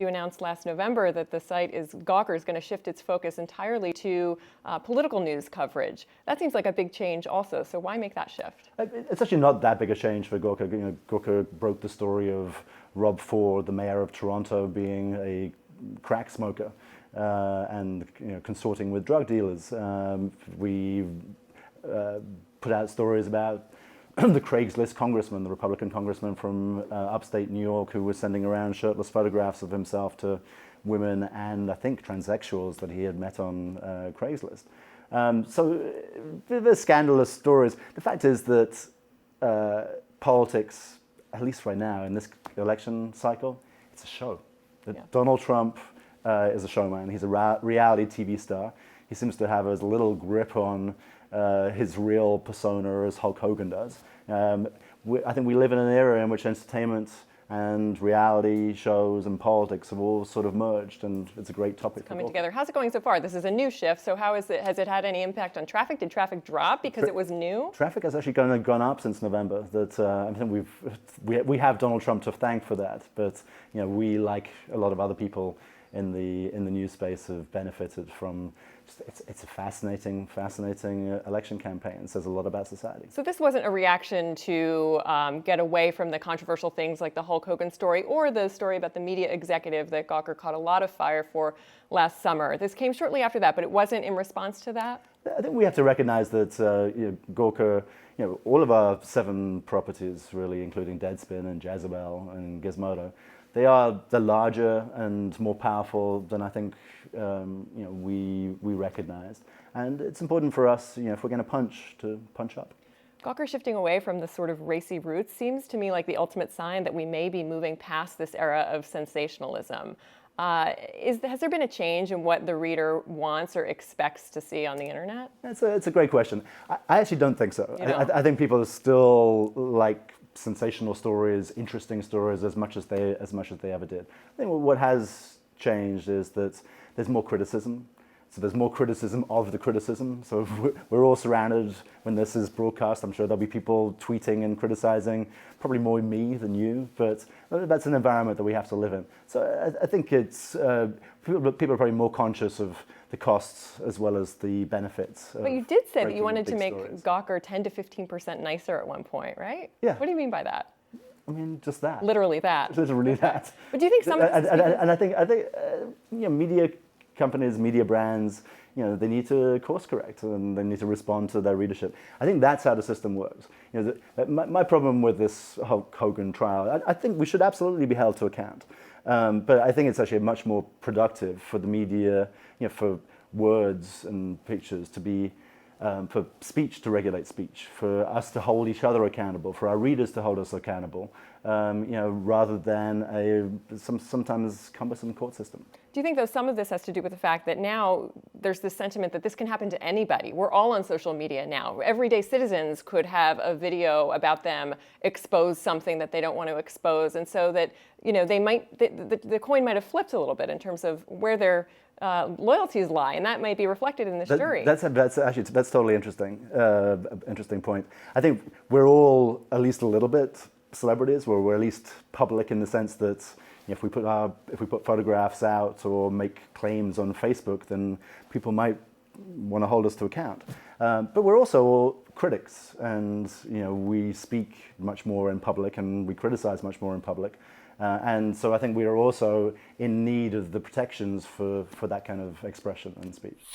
You announced last November that the site Gawker is going to shift its focus entirely to political news coverage. That seems like a big change also, so why make that shift? It's actually not that big a change for Gawker. Gawker broke the story of Rob Ford, the mayor of Toronto, being a crack smoker and consorting with drug dealers. We put out stories about the Craigslist congressman, the Republican congressman from upstate New York, who was sending around shirtless photographs of himself to women and I think transsexuals that he had met on Craigslist. So the scandalous stories. The fact is that politics, at least right now in this election cycle, it's a show. Yeah. Donald Trump is a showman. He's a reality TV star. He seems to have as little grip on his real persona as Hulk Hogan does. I think we live in an era in which entertainment and reality shows and politics have all sort of merged, and it's a great topic. It's coming together. How's it going so far? This is a new shift, so has it had any impact on traffic? Did traffic drop because it was new? Traffic has actually gone up since November. I think we have Donald Trump to thank for that, but we, like a lot of other people in the news space, have benefited from. It's a fascinating election campaign. It says a lot about society. So this wasn't a reaction to get away from the controversial things like the Hulk Hogan story or the story about the media executive that Gawker caught a lot of fire for last summer. This came shortly after that, but it wasn't in response to that? I think we have to recognize that Gawker, all of our 7 properties, really, including Deadspin and Jezebel and Gizmodo, they are the larger and more powerful than I think we recognized. And it's important for us, if we're going to punch up. Gawker shifting away from the sort of racy roots seems to me like the ultimate sign that we may be moving past this era of sensationalism. Has there been a change in what the reader wants or expects to see on the internet? It's a great question. I actually don't think so. I think people are still like sensational stories, interesting stories as much as they ever did. I think what has changed is that there's more criticism. So there's more criticism of the criticism. So we're all surrounded when this is broadcast. I'm sure there'll be people tweeting and criticizing, probably more me than you, but that's an environment that we have to live in. So I think it's people are probably more conscious of the costs as well as the benefits. But you did say that you wanted to make stories. Gawker 10 to 15% nicer at one point, right? Yeah. What do you mean by that? I mean, just that. Literally that. Literally that. But do you think some of this and I think media companies, media brands, they need to course correct and they need to respond to their readership. I think that's how the system works. My problem with this Hulk Hogan trial, I think we should absolutely be held to account. But I think it's actually much more productive for the media, for words and pictures to be, for speech to regulate speech, for us to hold each other accountable, for our readers to hold us accountable, rather than a sometimes cumbersome court system. Do you think, though, some of this has to do with the fact that now there's this sentiment that this can happen to anybody? We're all on social media now. Everyday citizens could have a video about them expose something that they don't want to expose, and so that they might the coin might have flipped a little bit in terms of where their loyalties lie, and that might be reflected in this jury. That's totally interesting. Interesting point. I think we're all at least a little bit celebrities, or we're at least public in the sense that if we put photographs out or make claims on Facebook, then people might want to hold us to account. But we're also all critics, and we speak much more in public and we criticize much more in public. And so I think we are also in need of the protections for that kind of expression and speech.